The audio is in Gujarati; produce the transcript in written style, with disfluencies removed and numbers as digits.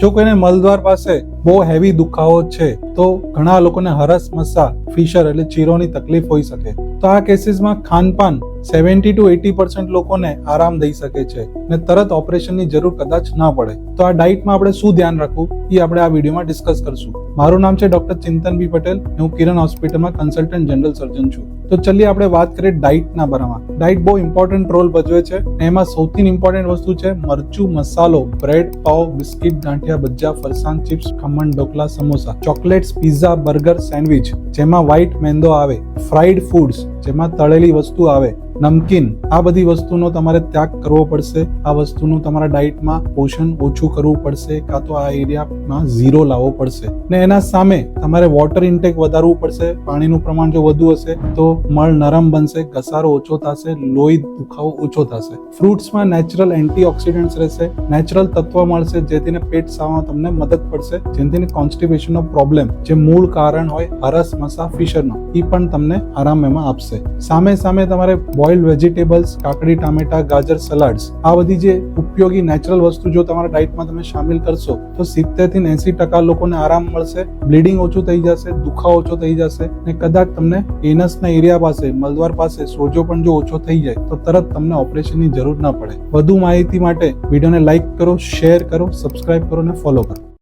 જો કોઈને મળદ્વાર પાસે બહુ હેવી દુખાવો છે તો ઘણા લોકોને હરસ મસા ફિશર એટલે ચીરોની તકલીફ હોઈ શકે. તો આ કેસીસમાં ખાનપાન 70 to 80% લોકોને આરામ દઈ શકે છે ને તરત ઓપરેશનની જરૂર કદાચ ના પડે. તો આ ડાયટમાં આપણે શું ધ્યાન રાખવું એ આપણે આ વિડીયોમાં ડિસ્કસ કરશું. મારું નામ છે ડોક્ટર ચિંતન બી પટેલ. હું કિરણ હોસ્પિટલમાં કન્સલ્ટન્ટ જનરલ સર્જન છું. તો ચલીએ આપણે વાત કરીએ ડાયટના બારામાં. ડાયટ બહુ ઇમ્પોર્ટન્ટ રોલ ભજવે છે. એમાં સૌથી ઇમ્પોર્ટન્ટ વસ્તુ છે મરચું, મસાલો, બ્રેડ, પાવ, બિસ્કિટ, ગાંઠિયા, ભજીયા, ફરસાણ, chips, khaman, dhokla, samosa, chocolates, pizza, burger, sandwich જેમાં વ્હાઈટ મેંદો આવે, ફ્રાઈડ ફૂડ્સ જેમાં તળેલી વસ્તુ આવે, નમકીન, આ બધી વસ્તુનો તમારે ત્યાગ કરવો પડશે. આ વસ્તુનું તમારા ડાયટમાં પોષણ ઓછું કરવું પડશે કાં તો આ એરિયામાં ઝીરો લાવવો પડશે. ને એના સામે તમારે વોટર ઇન્ટેક વધારવું પડશે. પાણીનું પ્રમાણ જો વધુ હશે તો મળ નરમ બનશે, ઘસારો ઓછો થશે, લોહી દુખાવો ઓછો થશે. ફ્રૂટ્સમાં નેચરલ એન્ટીઓક્સિડન્ટ્સ રહેશે, નેચરલ તત્વ મળશે જેથી પેટ સાફમાં તમને મદદ પડશે, જેથી કોન્સ્ટિપેશનનો પ્રોબ્લેમ જે મૂળ કારણ હોય હરસ મસા ફિશરનો એ પણ તમને આરામ એમાં આપશે. સામે તમારે બોઇલ્ડ વેજીટેબલ્સ, કાકડી, ટામેટા, ગાજર, સલાડ્સ આ બધી જે ઉપયોગી નેચરલ વસ્તુ જો તમારા ડાયટમાં તમે શામિલ કરશો તો 70 થી 80% લોકોને આરામ મળશે, બ્લીડિંગ ઓછું થઈ જશે, દુખાવો ઓછો થઈ જશે ને કદાચ તમને એનસના એરિયા પાસે, મળદ્વાર પાસે સોજો પણ જો ઓછો થઈ જાય તો તરત તમને ઓપરેશનની જરૂર ના પડે. વધુ માહિતી માટે વિડીયોને લાઈક કરો, શેર કરો, સબસ્ક્રાઇબ કરો અને ફોલો કરો.